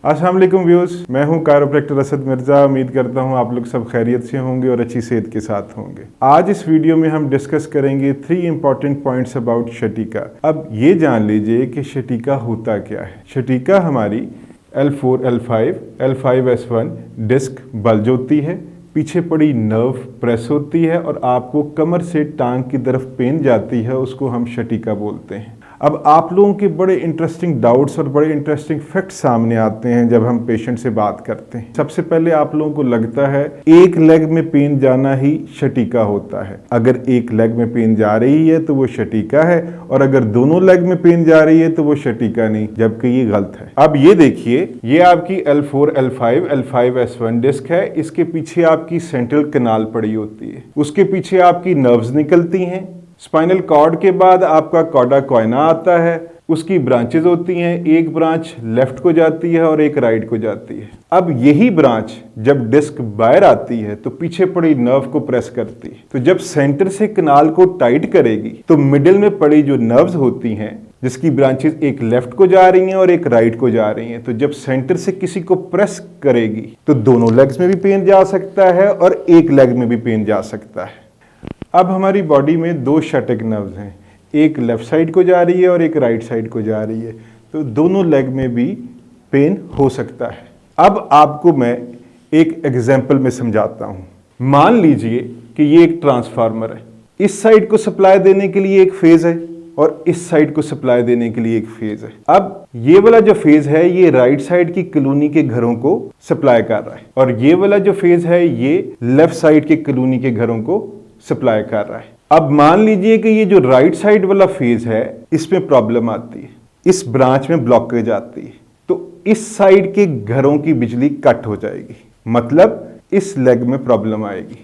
अस्सलाम वालेकुम व्यूअर्स, मैं हूं कायरोप्रैक्टर असद मिर्ज़ा। उम्मीद करता हूं आप लोग सब खैरियत से होंगे और अच्छी सेहत के साथ होंगे। आज इस वीडियो में हम डिस्कस करेंगे 3 इंपॉर्टेंट पॉइंट्स अबाउट शटीका। अब ये जान लीजिए कि शटीका होता क्या है। शटीका हमारी L4, L5, L5S1 disc bulge होती है, पीछे पड़ी नर्व प्रेस होती है और आपको कमर से टांग की तरफ पेन जाती है, उसको हम शटीका बोलते हैं। अब आप लोगों के बड़े इंटरेस्टिंग डाउट्स और बड़े इंटरेस्टिंग फैक्ट सामने आते हैं जब हम पेशेंट से बात करते हैं। सबसे पहले आप लोगों को लगता है एक लेग में पेन जाना ही शटीका होता है। अगर एक लेग में पेन जा रही है तो वो शटीका है, और अगर दोनों लेग में पेन जा रही है तो वो शटीका नहीं, जबकि ये गलत है। अब ये देखिए, ये आपकी L4, L5, L5S1 डिस्क है। इसके पीछे आपकी सेंट्रल कैनाल पड़ी होती है, उसके पीछे आपकी नर्व्स निकलती हैं। स्पाइनल कॉर्ड के बाद आपका कॉर्डा कॉइना आता है, उसकी ब्रांचेज होती हैं। एक ब्रांच लेफ्ट को जाती है और एक राइट को जाती है। अब यही ब्रांच जब डिस्क बाहर आती है तो पीछे पड़ी नर्व को प्रेस करती है। तो जब सेंटर से कैनाल को टाइट करेगी तो मिडिल में पड़ी जो नर्व्स होती हैं, जिसकी ब्रांचेज एक लेफ्ट को जा रही हैं और एक राइट को जा रही हैं, तो जब सेंटर से किसी को प्रेस करेगी तो दोनों लेग्स में भी पेन जा सकता है और एक लेग में भी पेन जा सकता है। अब हमारी बॉडी में दो शटिक नर्व्स हैं, एक लेफ्ट साइड को जा रही है और एक राइट साइड को जा रही है, तो दोनों लेग में भी पेन हो सकता है। अब आपको मैं एक एग्जांपल में समझाता हूं। मान लीजिए कि ये एक ट्रांसफार्मर है, इस साइड को सप्लाई देने के लिए एक फेज है और इस साइड को सप्लाई देने के लिए एक फेज है। अब ये वाला जो फेज है ये राइट साइड की कॉलोनी के घरों को सप्लाई कर रहा है, और ये वाला जो फेज है ये लेफ्ट साइड के कॉलोनी के घरों को सप्लाई कर रहा है। अब मान लीजिए कि ये जो राइट साइड वाला फेज है इसमें प्रॉब्लम आती है, इस ब्रांच में ब्लॉकेज आती है, तो इस साइड के घरों की बिजली कट हो जाएगी, मतलब इस लेग में प्रॉब्लम आएगी।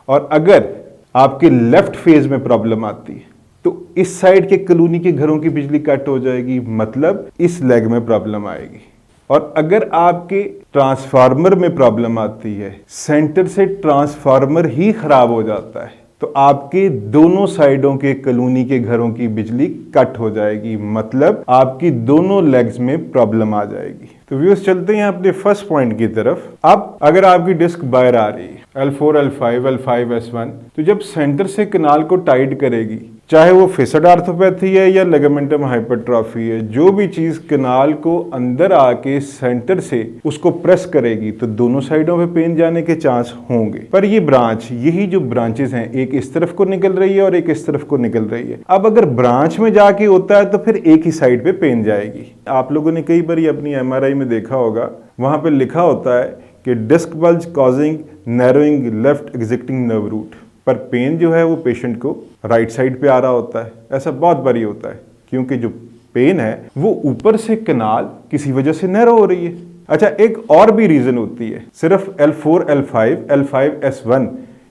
और अगर आपके लेफ्ट फेज में प्रॉब्लम आती है तो इस साइड के कॉलोनी के घरों की बिजली कट हो जाएगी, मतलब इस लेग में प्रॉब्लम आएगी। और अगर आपके ट्रांसफार्मर में प्रॉब्लम आती है, सेंटर से ट्रांसफार्मर ही खराब हो जाता है, तो आपके दोनों साइडों के कॉलोनी के घरों की बिजली कट हो जाएगी, मतलब आपकी दोनों लेग्स में प्रॉब्लम आ जाएगी। तो व्यूअर्स, चलते हैं अपने फर्स्ट पॉइंट की तरफ। अब अगर आपकी डिस्क बाहर आ रही है L4, L5, L5S1, तो जब सेंटर से कैनाल को टाइट करेगी, चाहे वो फिक्स्ड आर्थोपैथी है या लिगामेंटम हाइपरट्रॉफी है, जो भी चीज कैनाल को अंदर आके सेंटर से उसको प्रेस करेगी तो दोनों साइडों पे पेन जाने के चांस होंगे। पर ये ब्रांच, यही जो ब्रांचेस हैं, एक इस तरफ को निकल रही है और एक इस तरफ को निकल रही है। अब अगर ब्रांच में जाके होता है तो फिर एक ही साइड पे पेन जाएगी। आप लोगों ने कई बार अपनी MRI में देखा होगा, वहां पे लिखा होता है कि disc bulge causing narrowing left exiting nerve root, पर पेन जो है वो पेशेंट को राइट साइड पे आ रहा होता है। ऐसा बहुत बारी होता है क्योंकि जो पेन है वो ऊपर से कैनाल किसी वजह से नैरो हो रही है। अच्छा, एक और भी रीजन होती है, सिर्फ L4, L5, L5S1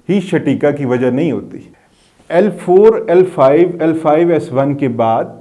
ही शटीका की वजह नहीं होती। L4, L5, L5S1 के बाद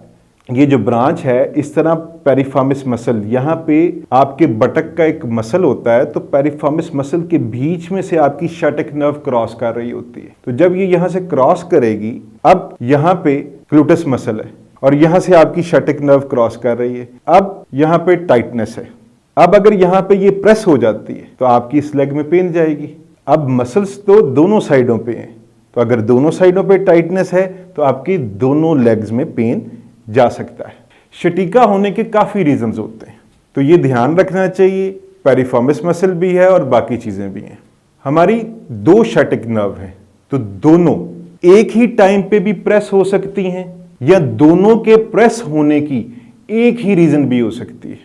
ये जो ब्रांच है, इस तरह पेरिफॉर्मिस मसल, यहाँ पे आपके बटक का एक मसल होता है, तो पेरिफॉर्मिस मसल के बीच में से आपकी शटिक नर्व क्रॉस कर रही होती है। तो जब ये यहाँ से क्रॉस करेगी, अब यहाँ पे ग्लूटस मसल है और यहाँ से आपकी शटिक नर्व क्रॉस कर रही है, अब यहाँ पे टाइटनेस है। अब अगर यहाँ पे ये प्रेस हो जाती है तो आपकी इस लेग में पेन जाएगी। अब मसल्स तो दोनों साइडों पे हैं, तो अगर दोनों साइडों पे टाइटनेस है तो आपकी दोनों लेग्स में पेन जा सकता है। शटीका होने के काफी रीजंस होते हैं, तो ये ध्यान रखना चाहिए। पेरिफॉर्मिस मसल भी है और बाकी चीजें भी हैं। हमारी दो शटिक नर्व हैं, तो दोनों एक ही टाइम पे भी प्रेस हो सकती हैं या दोनों के प्रेस होने की एक ही रीजन भी हो सकती है।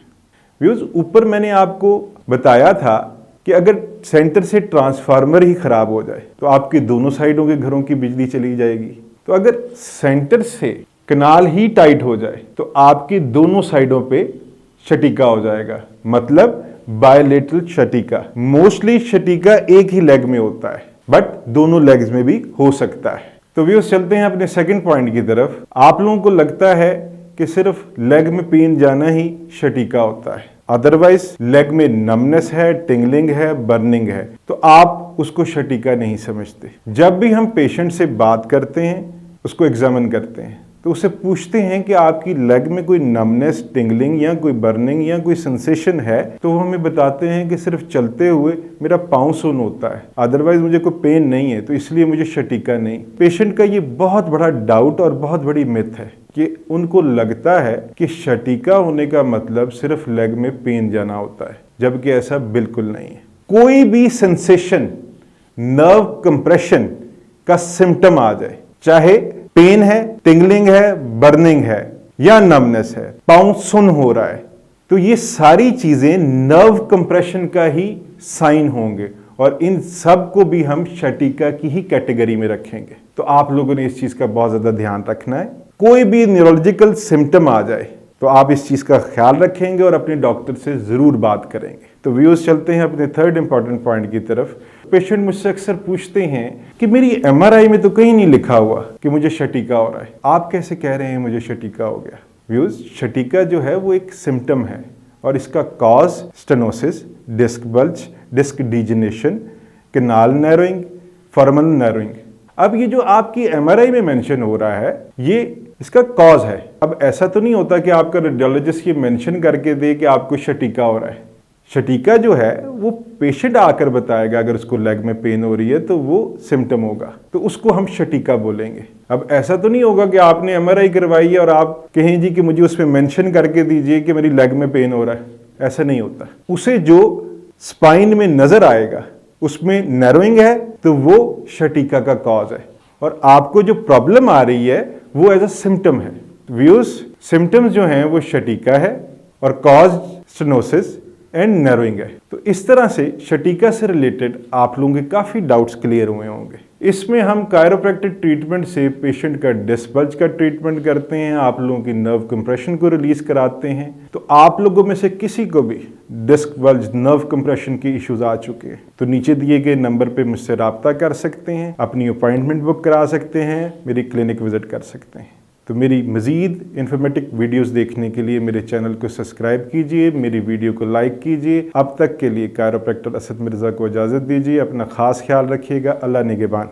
व्यूअर्स, ऊपर मैंने आपको बताया था कि अगर सेंटर से ट्रांसफार्मर ही खराब हो जाए तो आपके दोनों साइडों के घरों की बिजली चली जाएगी। तो अगर सेंटर से कैनाल ही टाइट हो जाए तो आपकी दोनों साइडों पे शटीका हो जाएगा, मतलब बायलेटरल शटीका। मोस्टली शटीका एक ही लेग में होता है, बट दोनों लेग्स में भी हो सकता है। तो व्यूअर्स, चलते हैं अपने सेकंड पॉइंट की तरफ। आप लोगों को लगता है कि सिर्फ लेग में पेन जाना ही शटीका होता है, अदरवाइज लेग में नमनेस है, टिंगलिंग है, बर्निंग है, तो आप उसको शटीका नहीं समझते। जब भी हम पेशेंट से बात करते हैं, उसको एग्जामिन करते हैं, तो उससे पूछते हैं कि आपकी लेग में कोई नमनेस, टिंगलिंग या कोई बर्निंग या कोई सेंसेशन है, तो वो हमें बताते हैं कि सिर्फ चलते हुए मेरा पाँव सुन्न होता है, अदरवाइज मुझे कोई पेन नहीं है, तो इसलिए मुझे शटीका नहीं। पेशेंट का ये बहुत बड़ा डाउट और बहुत बड़ी मिथ है कि उनको लगता है कि शटीका होने का मतलब सिर्फ लेग में पेन जाना होता है, जबकि ऐसा बिल्कुल नहीं है। कोई भी सेंसेशन, नर्व कंप्रेशन का सिम्टम आ जाए, चाहे पेन है, टिंगलिंग है, बर्निंग है या नमनेस है, पाँव सुन्न हो रहा है, तो ये सारी चीजें नर्व कंप्रेशन का ही साइन होंगे और इन सब को भी हम शटीका की ही कैटेगरी में रखेंगे। तो आप लोगों ने इस चीज का बहुत ज्यादा ध्यान रखना है। कोई भी न्यूरोलॉजिकल सिम्टम आ जाए तो आप इस चीज का ख्याल रखेंगे और अपने डॉक्टर से जरूर बात करेंगे। तो व्यूअर्स, चलते हैं अपने थर्ड इंपॉर्टेंट पॉइंट की तरफ। पेशेंट मुझसे अक्सर पूछते हैं कि मेरी एमआरआई में तो कहीं नहीं लिखा हुआ कि मुझे शटीका हो रहा है, आप कैसे कह रहे हैं मुझे शटीका हो गया? व्यूअर्स, शटीका जो है वो एक सिम्टम है और इसका cause stenosis, disc bulge, disc degeneration, canal narrowing, foraminal narrowing. अब ये जो आपकी एमआरआई में मेंशन हो रहा है, ये इसका कॉज है। अब ऐसा तो नहीं होता कि आपका रेडियोलॉजिस्ट ये मेंशन करके दे कि आपको शटीका हो रहा है। शटीका जो है वो पेशेंट आकर बताएगा। अगर उसको लेग में पेन हो रही है तो वो सिम्टम होगा, तो उसको हम शटीका बोलेंगे। अब ऐसा तो नहीं होगा कि आपने एमआरआई करवाई है और आप कहें जी कि मुझे उसमें मेंशन करके दीजिए कि मेरी लेग में पेन हो रहा है, ऐसा नहीं होता। उसे जो स्पाइन में नजर आएगा उसमें नैरोइंग है तो वो शटीका का कॉज है, और आपको जो प्रॉब्लम आ रही है वो एज अ सिम्टम है। व्यूअर्स, सिम्टम्स जो हैं वो शटीका है और कॉज स्टेनोसिस एंड नैरोइंग है। तो इस तरह से शटीका से रिलेटेड आप लोगों के काफी डाउट्स क्लियर हुए होंगे। इसमें हम कायरोप्रैक्टिक ट्रीटमेंट से पेशेंट का डिस्क बल्ज का ट्रीटमेंट करते हैं, आप लोगों की नर्व कंप्रेशन को रिलीज कराते हैं। तो आप लोगों में से किसी को भी डिस्क बल्ज, नर्व कंप्रेशन के इश्यूज आ चुके हैं तो नीचे दिए गए नंबर पे मुझसे राब्ता कर सकते हैं, अपनी अपॉइंटमेंट बुक करा सकते हैं, मेरी क्लिनिक विजिट कर सकते हैं। तो मेरी मज़ीद इन्फॉर्मेटिव वीडियोस देखने के लिए मेरे चैनल को सब्सक्राइब कीजिए, मेरी वीडियो को लाइक कीजिए। अब तक के लिए कायरोप्रैक्टर असद मिर्ज़ा को इजाज़त दीजिए। अपना ख़ास ख्याल रखिएगा। अल्लाह निगहबान।